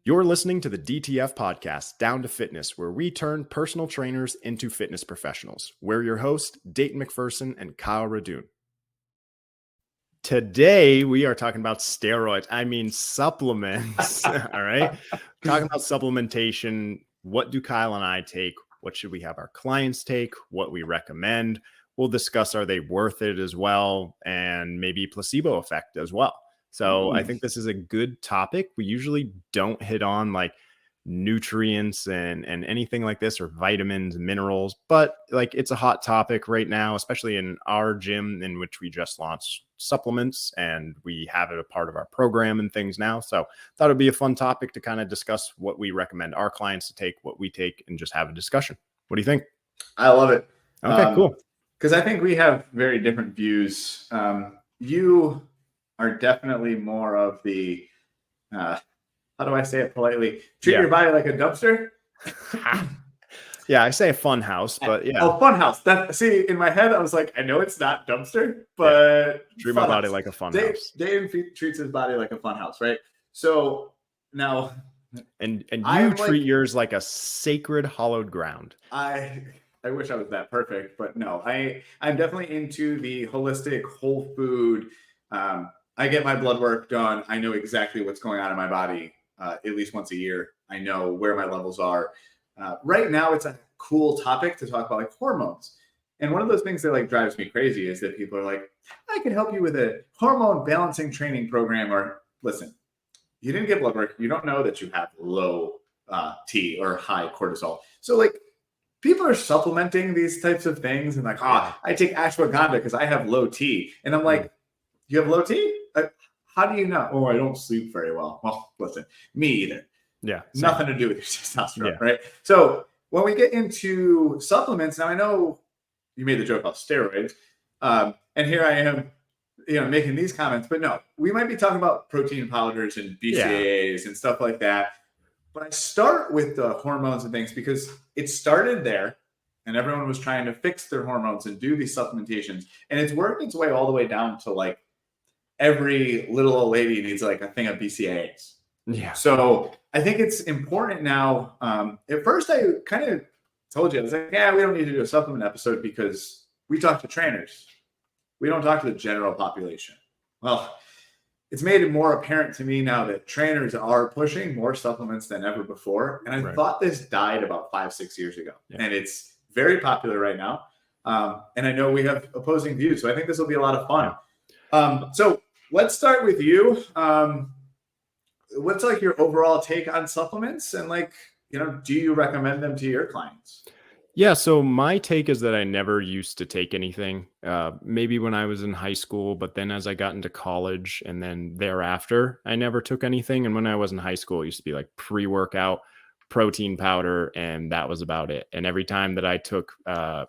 You're listening to the DTF podcast, Down to Fitness, where we turn personal trainers into fitness professionals. We're your hosts, Dayton McPherson and Kyle Radune. Today, we are talking about steroids. I mean, supplements. All right. Talking about supplementation. What do Kyle and I take? What should we have our clients take? What we recommend? We'll discuss, are they worth it as well? And maybe placebo effect as well. So I think this is a good topic. We usually don't hit on like nutrients and anything like this, or vitamins, minerals, but like it's a hot topic right now, especially in our gym, in which we just launched supplements and we have it a part of our program and things now. So thought it'd be a fun topic to kind of discuss what we recommend our clients to take, what we take, and just have a discussion. What do you think? I love it. Okay, cool. Because I think we have very different views. You are definitely more of the, how do I say it politely? Treat your body like a dumpster. Yeah, I say a fun house, but yeah. Oh, fun house. See, in my head, I was like, I know it's not dumpster, but treat my body like a fun house. Dave treats his body like a fun house, right? So now, and you treat yours like a sacred hollowed ground. I wish I was that perfect, but no, I'm definitely into the holistic whole food. I get my blood work done. I know exactly what's going on in my body at least once a year. I know where my levels are. Right now, it's a cool topic to talk about, like hormones. And one of those things that like drives me crazy is that people are like, I can help you with a hormone balancing training program. Or listen, you didn't get blood work. You don't know that you have low T or high cortisol. So like people are supplementing these types of things and like, I take ashwagandha because I have low T. And I'm like, you have low T? How do you know? Oh, I don't sleep very well. Well, listen, me either. Yeah. Same. Nothing to do with your testosterone, right? So when we get into supplements, now I know you made the joke about steroids. And here I am, making these comments, but no, we might be talking about protein powders and BCAAs and stuff like that. But I start with the hormones and things because it started there and everyone was trying to fix their hormones and do these supplementations. And it's worked its way all the way down to like every little old lady needs like a thing of BCAAs. Yeah. So I think it's important now. At first, I kind of told you, I was like, we don't need to do a supplement episode because we talk to trainers. We don't talk to the general population. Well, it's made it more apparent to me now that trainers are pushing more supplements than ever before. And I thought this died about 5-6 years ago. Yeah. And it's very popular right now. And I know we have opposing views. So I think this will be a lot of fun. Yeah. So let's start with you. What's like your overall take on supplements? And like, do you recommend them to your clients? Yeah. So my take is that I never used to take anything, maybe when I was in high school, but then as I got into college and then thereafter, I never took anything. And when I was in high school, it used to be like pre-workout, protein powder, and that was about it. And every time that I took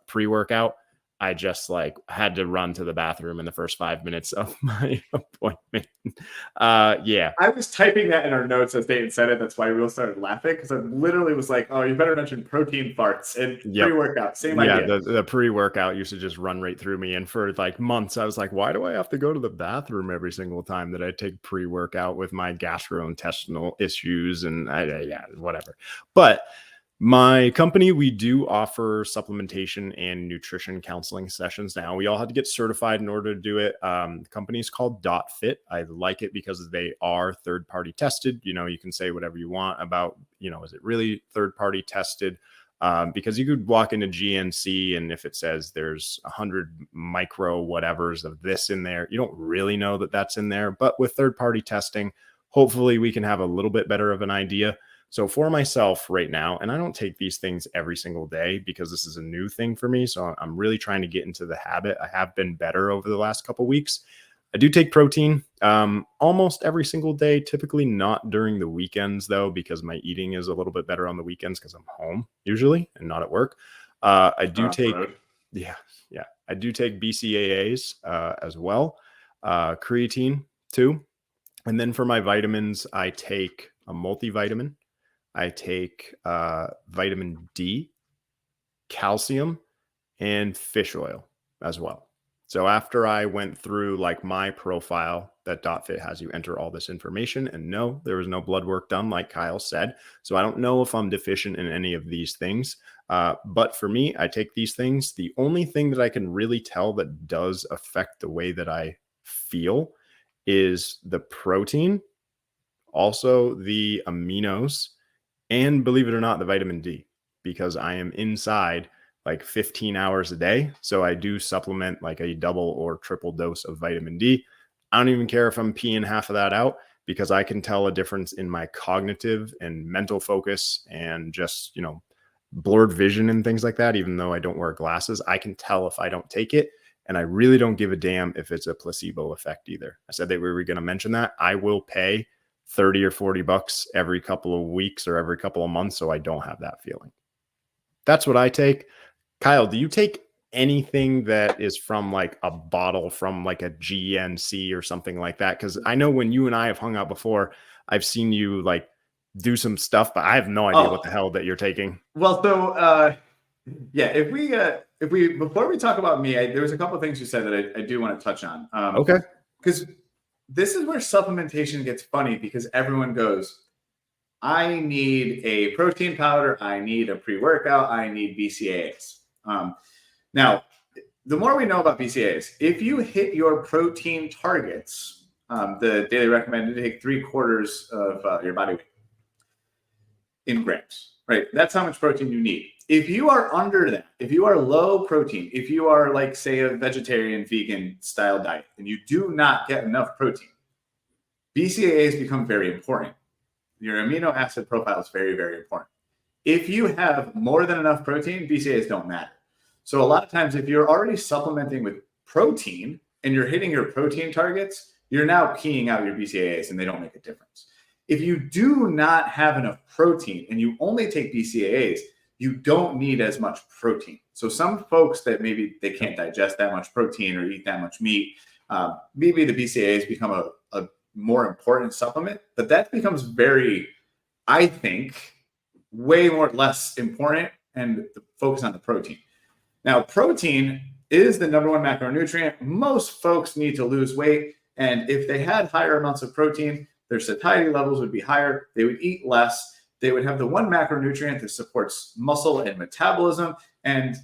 pre-workout, I just like had to run to the bathroom in the first 5 minutes of my appointment. Yeah. I was typing that in our notes as Dayton said it. That's why we all started laughing, because I literally was like, oh, you better mention protein farts and pre-workout. Same idea. The pre-workout used to just run right through me. And for like months, I was like, why do I have to go to the bathroom every single time that I take pre-workout with my gastrointestinal issues and whatever. But my company, we do offer supplementation and nutrition counseling sessions now. We all had to get certified in order to do it. The company is called .fit. I like it because they are third-party tested. You can say whatever you want about, is it really third-party tested? Because you could walk into GNC and if it says there's 100 micro whatevers of this in there, you don't really know that that's in there. But with third-party testing, hopefully we can have a little bit better of an idea. So for myself right now, and I don't take these things every single day because this is a new thing for me. So I'm really trying to get into the habit. I have been better over the last couple of weeks. I do take protein almost every single day, typically not during the weekends though, because my eating is a little bit better on the weekends because I'm home usually and not at work. I do take BCAAs as well, creatine too. And then for my vitamins, I take a multivitamin. I take vitamin D, calcium, and fish oil as well. So after I went through like my profile that .fit has you enter all this information, and no, there was no blood work done like Kyle said. So I don't know if I'm deficient in any of these things. But for me, I take these things. The only thing that I can really tell that does affect the way that I feel is the protein, also the aminos, and believe it or not, the vitamin D, because I am inside like 15 hours a day. So I do supplement like a double or triple dose of vitamin D. I don't even care if I'm peeing half of that out, because I can tell a difference in my cognitive and mental focus and just, blurred vision and things like that. Even though I don't wear glasses, I can tell if I don't take it. And I really don't give a damn if it's a placebo effect either. I said that we were going to mention that. I will pay 30 or 40 bucks every couple of weeks or every couple of months so I don't have that feeling. That's what I take. Kyle, do you take anything that is from like a bottle from like a GNC or something like that? Because I know when you and I have hung out before, I've seen you like do some stuff, but I have no idea what the hell that you're taking. Well, so yeah, if we before we talk about me, there was a couple of things you said that I do want to touch on. Okay. Because this is where supplementation gets funny, because everyone goes, I need a protein powder, I need a pre-workout, I need BCAAs. Now, the more we know about BCAAs, if you hit your protein targets, the daily recommended to take 3/4 of your body weight in grams, right? That's how much protein you need. If you are under that, if you are low protein, if you are like, say, a vegetarian, vegan style diet, and you do not get enough protein, BCAAs become very important. Your amino acid profile is very, very important. If you have more than enough protein, BCAAs don't matter. So a lot of times, if you're already supplementing with protein and you're hitting your protein targets, you're now keying out your BCAAs and they don't make a difference. If you do not have enough protein and you only take BCAAs, you don't need as much protein. So some folks that maybe they can't digest that much protein or eat that much meat, maybe the BCAAs become a more important supplement, but that becomes very, I think, way less important, and focus on the protein. Now, protein is the #1 macronutrient. Most folks need to lose weight, and if they had higher amounts of protein, their satiety levels would be higher. They would eat less. They would have the one macronutrient that supports muscle and metabolism. And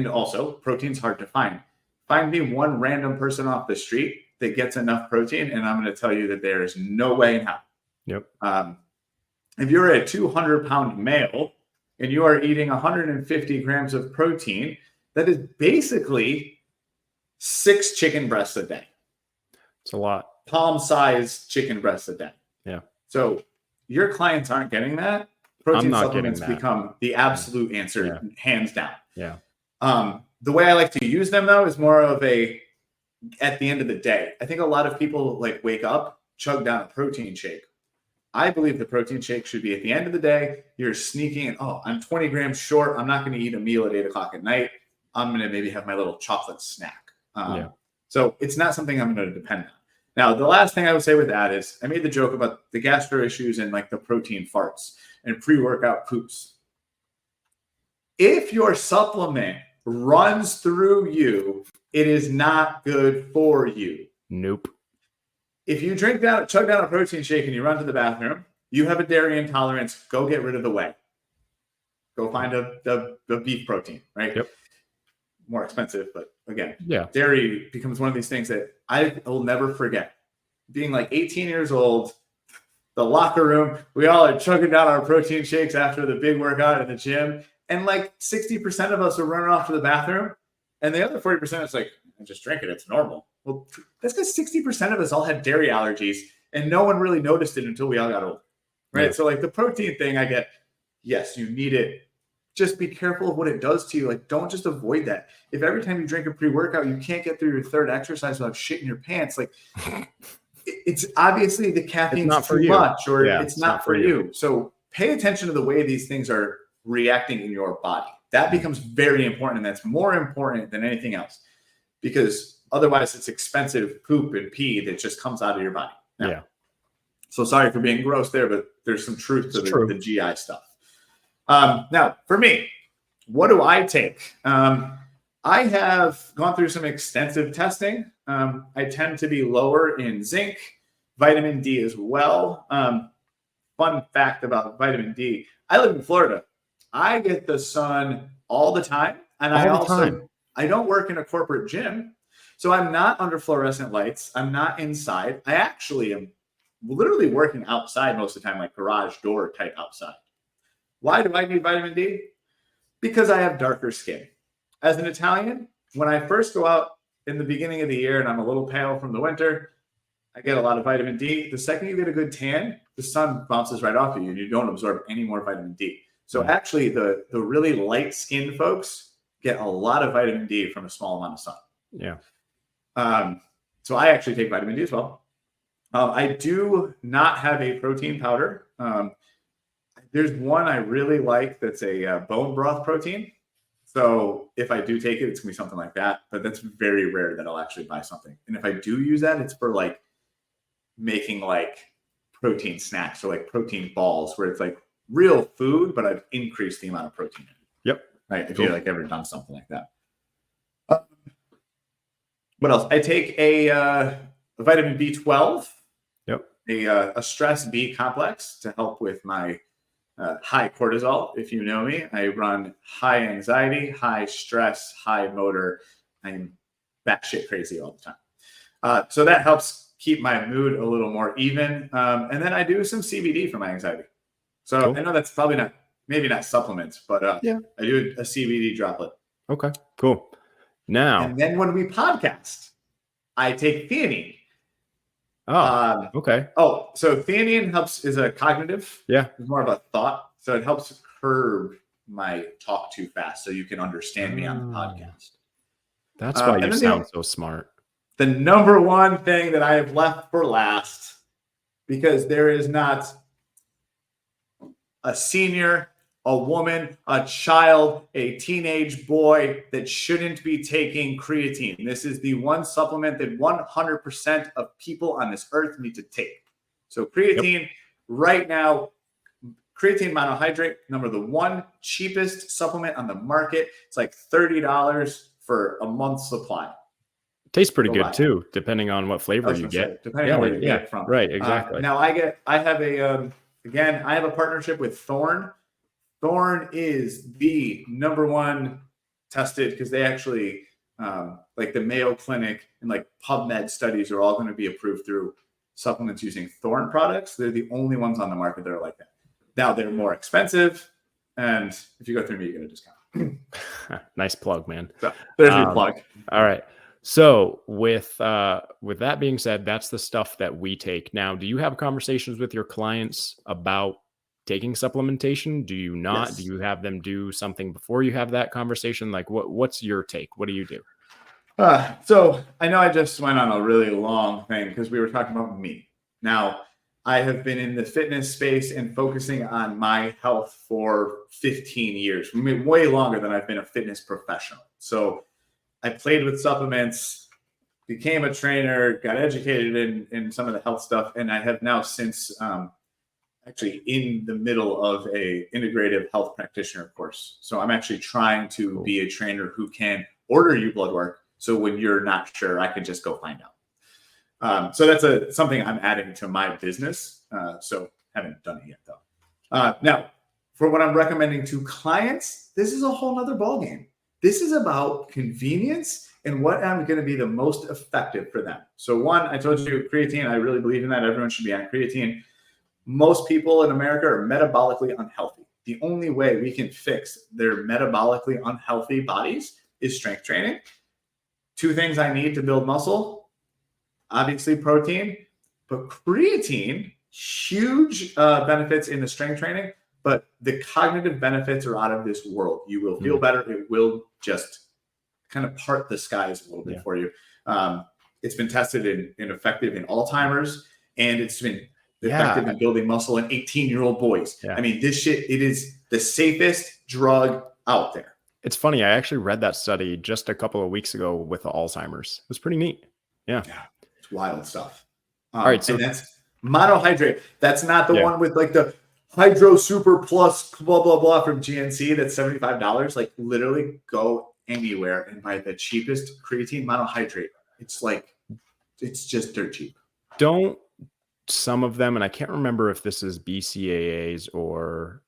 also, protein's hard to find. Find me one random person off the street that gets enough protein, and I'm going to tell you that there is no way in hell. Yep. If you're a 200-pound male and you are eating 150 grams of protein, that is basically 6 chicken breasts a day. It's a lot. Palm-sized chicken breasts a day. Yeah. So your clients aren't getting that. Protein supplements become the absolute answer, hands down. Yeah. The way I like to use them, though, is more of at the end of the day. I think a lot of people like wake up, chug down a protein shake. I believe the protein shake should be at the end of the day. You're sneaking in, I'm 20 grams short. I'm not going to eat a meal at 8 o'clock at night. I'm going to maybe have my little chocolate snack. So it's not something I'm going to depend on. Now, the last thing I would say with that is I made the joke about the gastro issues and like the protein farts and pre-workout poops. If your supplement runs through you, it is not good for you. Nope. If you chug down a protein shake and you run to the bathroom, you have a dairy intolerance, go get rid of the whey. Go find the beef protein, right? Yep. More expensive, but again, yeah, dairy becomes one of these things that I will never forget. Being like 18 years old, the locker room, we all are chugging down our protein shakes after the big workout in the gym. And like 60% of us are running off to the bathroom. And the other 40% is like, just drink it. It's normal. Well, that's because 60% of us all had dairy allergies and no one really noticed it until we all got old. Right. Yeah. So like the protein thing, I get, yes, you need it. Just be careful of what it does to you. Like, don't just avoid that. If every time you drink a pre-workout, you can't get through your third exercise without shitting your pants, like it's obviously the caffeine's too much, or it's not for you. So pay attention to the way these things are reacting in your body. That becomes very important, and that's more important than anything else, because otherwise it's expensive poop and pee that just comes out of your body. Now, so sorry for being gross there, but there's some truth to the GI stuff. Now, for me, what do I take? I I have gone through some extensive testing. I tend to be lower in zinc, vitamin D as well. Fun fact about vitamin D, I live in Florida. I get the sun all the time. And I don't work in a corporate gym. So I'm not under fluorescent lights. I'm not inside. I actually am literally working outside most of the time, like garage door type outside. Why do I need vitamin D? Because I have darker skin. As an Italian, when I first go out in the beginning of the year and I'm a little pale from the winter, I get a lot of vitamin D. The second you get a good tan, the sun bounces right off of you and you don't absorb any more vitamin D. So actually the really light skinned folks get a lot of vitamin D from a small amount of sun. Yeah. So I actually take vitamin D as well. I do not have a protein powder. There's one I really like that's a bone broth protein. So if I do take it, it's gonna be something like that. But that's very rare that I'll actually buy something. And if I do use that, it's for like making like protein snacks or like protein balls where it's like real food, but I've increased the amount of protein in it. Yep. Right. If you've like ever done something like that. What else? I take a vitamin B12. Yep. A stress B complex to help with my high cortisol. If you know me, I run high anxiety, high stress, high motor. I'm batshit crazy all the time. So that helps keep my mood a little more even. And then I do some CBD for my anxiety. So cool. I know that's probably maybe not supplements, but I do a CBD droplet. Okay, cool. Now, and then when we podcast, I take theanine. Oh, okay. So theanine is a cognitive. Yeah. It's more of a thought. So it helps curb my talk too fast so you can understand me on the podcast. That's why you sound so smart. The number one thing that I have left for last, because there is not a senior, a woman, a child, a teenage boy that shouldn't be taking creatine. This is the one supplement that 100% of people on this earth need to take. So creatine right now, creatine monohydrate, the one cheapest supplement on the market. It's like $30 for a month's supply. Tastes pretty good too, depending on what flavor you get. Depending on where you get it from. Right, exactly. Now I have a partnership with Thorne. Thorne is the number one tested because they actually like the Mayo Clinic and like PubMed studies are all going to be approved through supplements using Thorne products. They're the only ones on the market that are like that. Now they're more expensive, and if you go through me, you get a discount. Nice plug, man. So there's your plug. All right. So with that being said, that's the stuff that we take. Now, do you have conversations with your clients about taking supplementation? Do you not? Yes. Do you have them do something before you have that conversation? Like what's your take? What do you do? So I know I just went on a really long thing because we were talking about me. Now, I have been in the fitness space and focusing on my health for 15 years, way longer than I've been a fitness professional. So I played with supplements, became a trainer, got educated in some of the health stuff, and I have now since actually in the middle of a integrative health practitioner course. So I'm actually trying to be a trainer who can order you blood work. So when you're not sure, I can just go find out. So that's something I'm adding to my business. So haven't done it yet though. Now, for what I'm recommending to clients, this is a whole nother ballgame. This is about convenience and what I'm going to be the most effective for them. So one, I told you creatine. I really believe in that. Everyone should be on creatine. Most people in America are metabolically unhealthy. The only way we can fix their metabolically unhealthy bodies is strength training. Two things I need to build muscle, obviously protein, but creatine, huge benefits in the strength training, but the cognitive benefits are out of this world. You will feel better. It will just kind of part the skies a little bit for you. It's been tested and effective in Alzheimer's, and it's been effective in building muscle in 18-year-old boys. Yeah. I mean, this shit, it is the safest drug out there. It's funny. I actually read that study just a couple of weeks ago with the Alzheimer's. It was pretty neat. Yeah. It's wild stuff. All right. So and that's monohydrate. That's not the one with like the Hydro Super Plus blah, blah, blah from GNC. That's $75. Like literally go anywhere and buy the cheapest creatine monohydrate. It's just dirt cheap. Don't some of them, and I can't remember if this is BCAAs or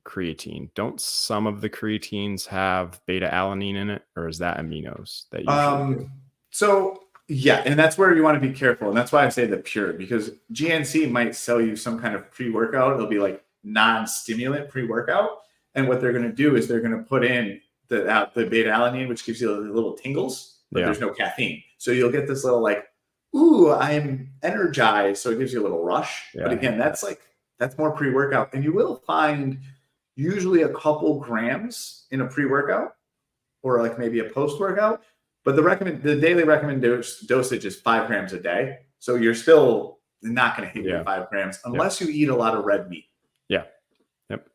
creatine. Don't some of the creatines have beta alanine in it, or is that aminos that usually do? So yeah, and that's where you want to be careful, and that's why I say the pure, because GNC might sell you some kind of pre-workout. It'll be like non-stimulant pre-workout, and what they're going to do is they're going to put in the beta alanine, which gives you the little tingles, but there's no caffeine, so you'll get this little like, ooh, I'm energized, so it gives you a little rush. But again, that's more pre-workout, and you will find usually a couple grams in a pre-workout or like maybe a post-workout. But the daily recommended dosage is 5 grams a day. So you're still not going to hit your 5 grams unless you eat a lot of red meat. Yeah. Yep.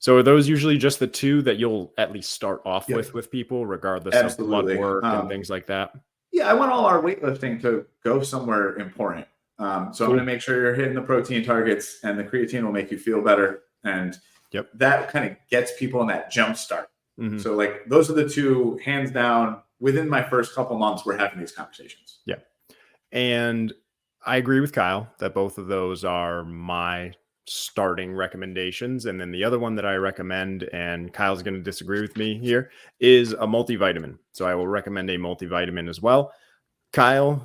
So are those usually just the two that you'll at least start off with people, regardless of blood work and things like that? Yeah, I want all our weightlifting to go somewhere important. So I'm going to make sure you're hitting the protein targets, and the creatine will make you feel better. And that kind of gets people in that jump start. Mm-hmm. So like those are the two, hands down. Within my first couple months, we're having these conversations. Yeah. And I agree with Kyle that both of those are my starting recommendations. And then the other one that I recommend, and Kyle's going to disagree with me here, is a multivitamin. So I will recommend a multivitamin as well. Kyle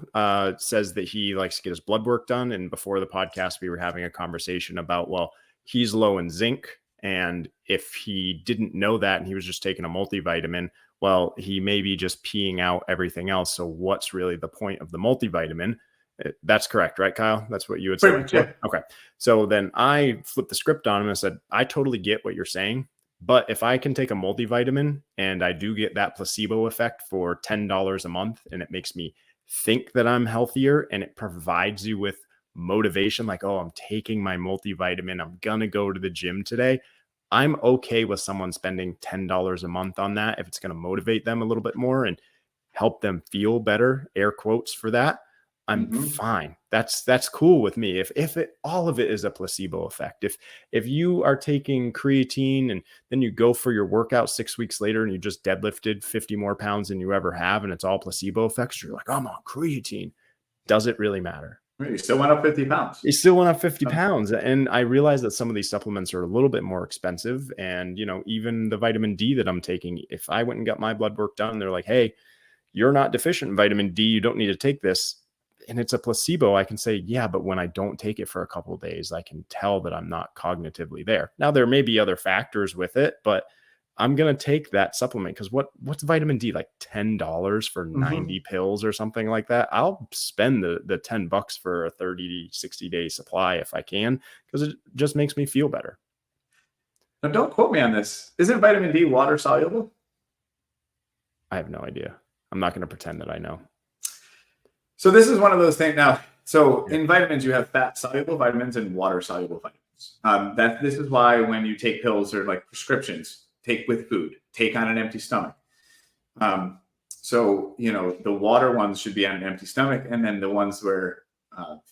says that he likes to get his blood work done. And before the podcast, we were having a conversation about, well, he's low in zinc. And if he didn't know that and he was just taking a multivitamin, well, he may be just peeing out everything else. So what's really the point of the multivitamin? That's correct, right, Kyle? That's what you would say. Yeah. Okay. So then I flipped the script on him and said, I totally get what you're saying. But if I can take a multivitamin and I do get that placebo effect for $10 a month, and it makes me think that I'm healthier, and it provides you with motivation, like, oh, I'm taking my multivitamin, I'm going to go to the gym today, I'm okay with someone spending $10 a month on that if it's going to motivate them a little bit more and help them feel better, air quotes for that. I'm fine. That's cool with me. If all of it is a placebo effect, if you are taking creatine and then you go for your workout 6 weeks later and you just deadlifted 50 more pounds than you ever have, and it's all placebo effects, you're like, I'm on creatine. Does it really matter? You still went up 50 pounds. You still went up 50 pounds. And I realize that some of these supplements are a little bit more expensive. And, even the vitamin D that I'm taking, if I went and got my blood work done, they're like, hey, you're not deficient in vitamin D. You don't need to take this. And it's a placebo. I can say, yeah, but when I don't take it for a couple of days, I can tell that I'm not cognitively there. Now, there may be other factors with it, but I'm going to take that supplement because what's vitamin D, like $10 for 90 pills or something like that? I'll spend the $10 for a 30 to 60 day supply if I can, because it just makes me feel better. Now, don't quote me on this. Isn't vitamin D water soluble? I have no idea. I'm not going to pretend that I know. So this is one of those things now. So in vitamins, you have fat soluble vitamins and water soluble vitamins. This is why when you take pills or like prescriptions, take with food, take on an empty stomach. So, the water ones should be on an empty stomach, and then the ones where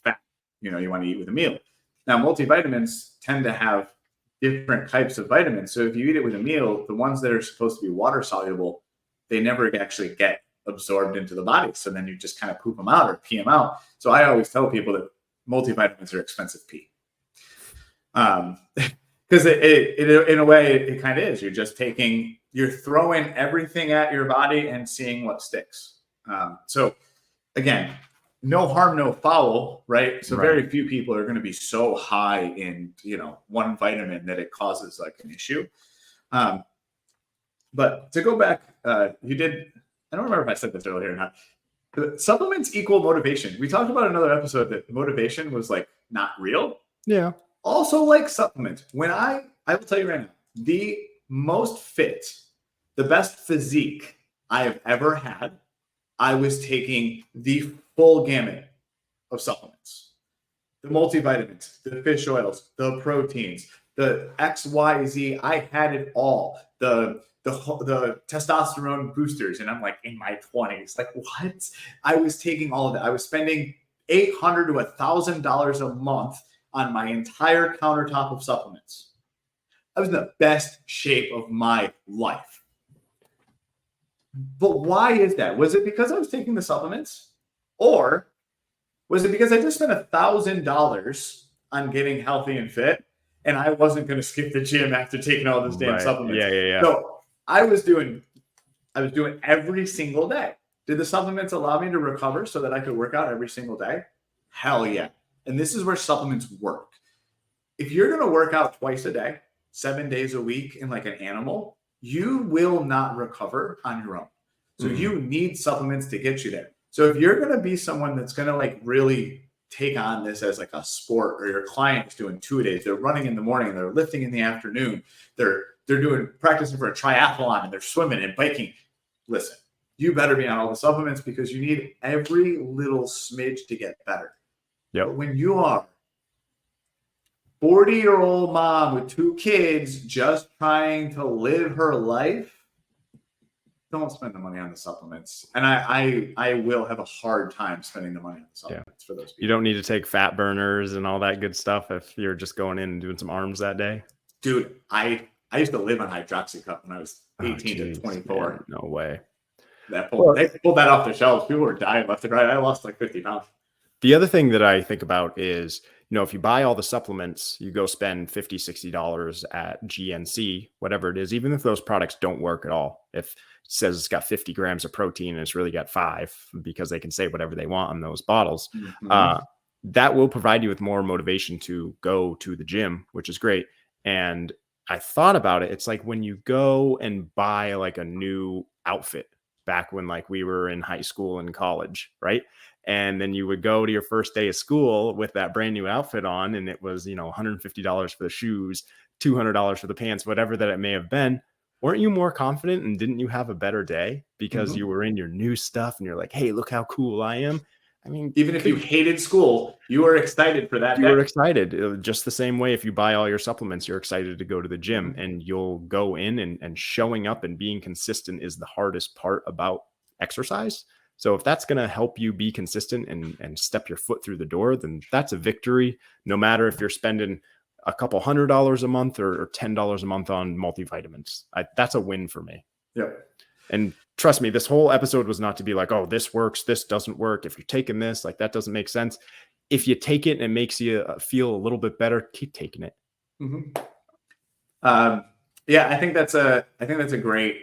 fat, you want to eat with a meal. Now, multivitamins tend to have different types of vitamins. So if you eat it with a meal, the ones that are supposed to be water soluble, they never actually get absorbed into the body. So then you just kind of poop them out or pee them out. So I always tell people that multivitamins are expensive pee. Because in a way, it kind of is. You're throwing everything at your body and seeing what sticks. So again, no harm, no foul, right? So very few people are going to be so high in, one vitamin that it causes like an issue. But to go back, I don't remember if I said this earlier or not. Supplements equal motivation. We talked about another episode that motivation was like not real. Yeah. Also like supplements. When I will tell you right now, the most fit, the best physique I have ever had, I was taking the full gamut of supplements. The multivitamins, the fish oils, the proteins, the XYZ, I had it all. The testosterone boosters, and I'm like in my 20s. Like, what? I was taking all of that. I was spending $800 to $1,000 a month on my entire countertop of supplements. I was in the best shape of my life. But why is that? Was it because I was taking the supplements? Or was it because I just spent $1,000 on getting healthy and fit and I wasn't going to skip the gym after taking all those damn Right. supplements? Yeah. So I was doing every single day. Did the supplements allow me to recover so that I could work out every single day? Hell yeah. And this is where supplements work. If you're going to work out twice a day, 7 days a week in like an animal, you will not recover on your own. So you need supplements to get you there. So if you're going to be someone that's going to like really take on this as like a sport, or your client is doing 2 days, they're running in the morning, they're lifting in the afternoon, they're doing practicing for a triathlon, and they're swimming and biking. Listen, you better be on all the supplements because you need every little smidge to get better. Yep. But when you are 40-year-old mom with 2 kids just trying to live her life, don't spend the money on the supplements. And I will have a hard time spending the money on the supplements for those people. You don't need to take fat burners and all that good stuff if you're just going in and doing some arms that day. Dude, I used to live on hydroxycut when I was 18 to 24. Man, no way. They pulled that off the shelves. People were dying left and right. I lost like 50 pounds. The other thing that I think about is, if you buy all the supplements, you go spend $50, $60 at GNC, whatever it is, even if those products don't work at all. If it says it's got 50 grams of protein and it's really got 5, because they can say whatever they want on those bottles, that will provide you with more motivation to go to the gym, which is great. And I thought about it. It's like when you go and buy like a new outfit back when like we were in high school and college, right? And then you would go to your first day of school with that brand new outfit on, and it was, $150 for the shoes, $200 for the pants, whatever that it may have been. Weren't you more confident, and didn't you have a better day because you were in your new stuff and you're like, hey, look how cool I am? I mean, even if you hated school, you were excited for that. You were excited. Just the same way, if you buy all your supplements, you're excited to go to the gym, and you'll go in, and showing up and being consistent is the hardest part about exercise. So if that's going to help you be consistent and step your foot through the door, then that's a victory, no matter if you're spending a couple $100 a month or $10 a month on multivitamins. That's a win for me. Yep. And trust me, this whole episode was not to be like, oh, this works, this doesn't work. If you're taking this, like, that doesn't make sense. If you take it and it makes you feel a little bit better, keep taking it. Yeah, I think that's a great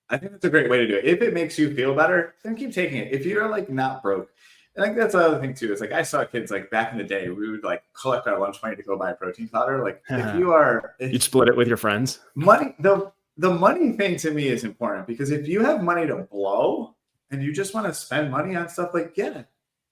way to do it. If it makes you feel better, then keep taking it. If you're like not broke, I think that's the other thing too. Is like I saw kids like back in the day, we would like collect our lunch money to go buy protein powder. Like you'd split it with your friends. Money, the money thing to me is important, because if you have money to blow and you just want to spend money on stuff, like and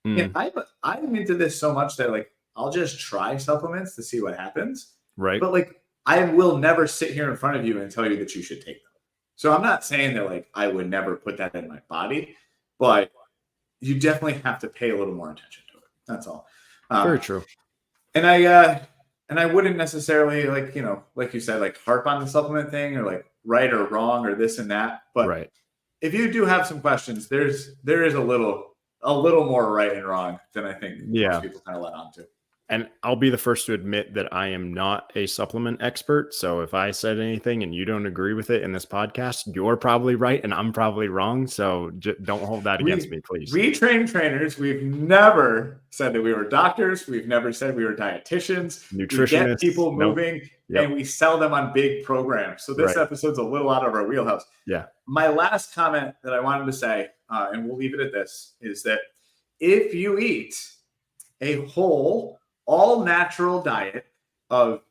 I'm into this so much that like I'll just try supplements to see what happens. Right. But like I will never sit here in front of you and tell you that you should take them. So I'm not saying that like I would never put that in my body, but you definitely have to pay a little more attention to it. That's all. Very true. And I wouldn't necessarily like, like you said, like harp on the supplement thing or like right or wrong or this and that. But if you do have some questions, there is a little more right and wrong than I think most people kind of let on to. And I'll be the first to admit that I am not a supplement expert. So if I said anything and you don't agree with it in this podcast, you're probably right and I'm probably wrong. So don't hold that against me, please. We train trainers. We've never said that we were doctors. We've never said we were dietitians. Nutritionists. We get people moving and we sell them on big programs. So this episode's a little out of our wheelhouse. Yeah. My last comment that I wanted to say, and we'll leave it at this, is that if you eat a whole, all natural diet of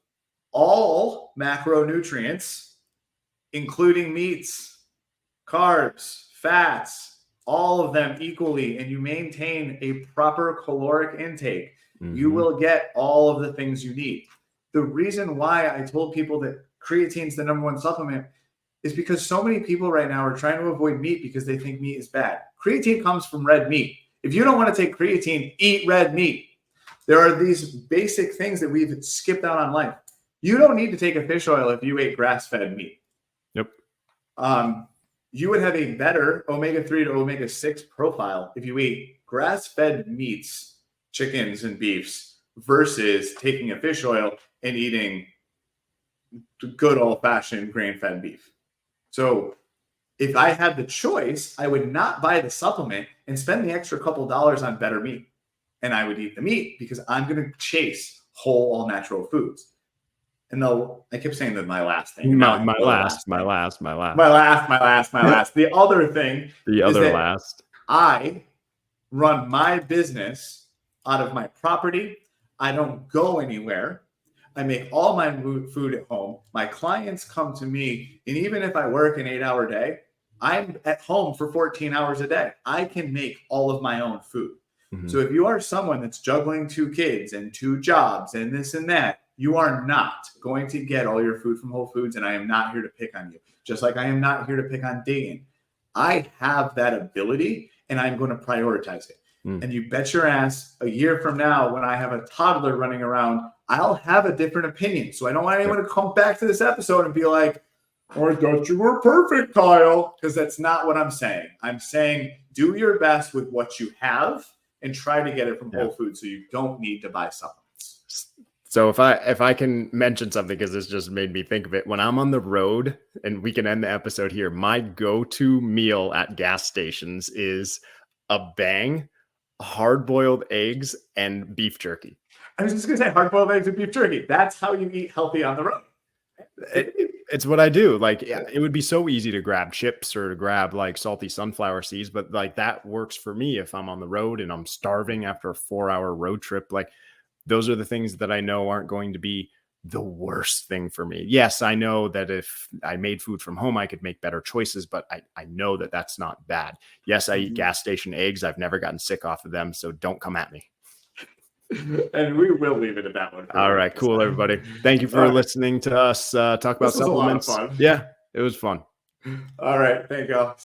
all macronutrients, including meats, carbs, fats, all of them equally, and you maintain a proper caloric intake, you will get all of the things you need. The reason why I told people that creatine is the #1 supplement is because so many people right now are trying to avoid meat because they think meat is bad. Creatine comes from red meat. If you don't want to take creatine, eat red meat. There are these basic things that we've skipped out on life. You don't need to take a fish oil if you ate grass-fed meat. Yep. You would have a better omega-3 to omega-6 profile if you ate grass-fed meats, chickens and beefs, versus taking a fish oil and eating good old-fashioned grain-fed beef. So If I had the choice, I would not buy the supplement and spend the extra couple dollars on better meat. And I would eat the meat because I'm going to chase whole, all natural foods. And though I kept saying that my last thing. My last. The other thing is that I run my business out of my property. I don't go anywhere. I make all my food at home. My clients come to me. And even if I work an 8-hour day, I'm at home for 14 hours a day. I can make all of my own food. Mm-hmm. So if you are someone that's juggling 2 kids and 2 jobs and this and that, you are not going to get all your food from Whole Foods. And I am not here to pick on you. Just like I am not here to pick on Dayton. I have that ability and I'm going to prioritize it. Mm. And you bet your ass a year from now, when I have a toddler running around, I'll have a different opinion. So I don't want anyone to come back to this episode and be like, oh, I thought you were perfect, Kyle. Because that's not what I'm saying. I'm saying do your best with what you have and try to get it from Whole Foods so you don't need to buy supplements. So if I can mention something, because this just made me think of it, when I'm on the road, and we can end the episode here, my go-to meal at gas stations is a Bang, hard-boiled eggs, and beef jerky. I was just going to say hard-boiled eggs and beef jerky. That's how you eat healthy on the road. It's what I do. Like, it would be so easy to grab chips or to grab like salty sunflower seeds, but like that works for me if I'm on the road and I'm starving after a 4-hour road trip. Like, those are the things that I know aren't going to be the worst thing for me. Yes, I know that if I made food from home, I could make better choices, but I know that that's not bad. Yes, I eat gas station eggs. I've never gotten sick off of them, so don't come at me. And we will leave it at that one. All right, cool, everybody. Thank you for listening to us talk about supplements. A lot of fun. Yeah, it was fun. All right, thank you all.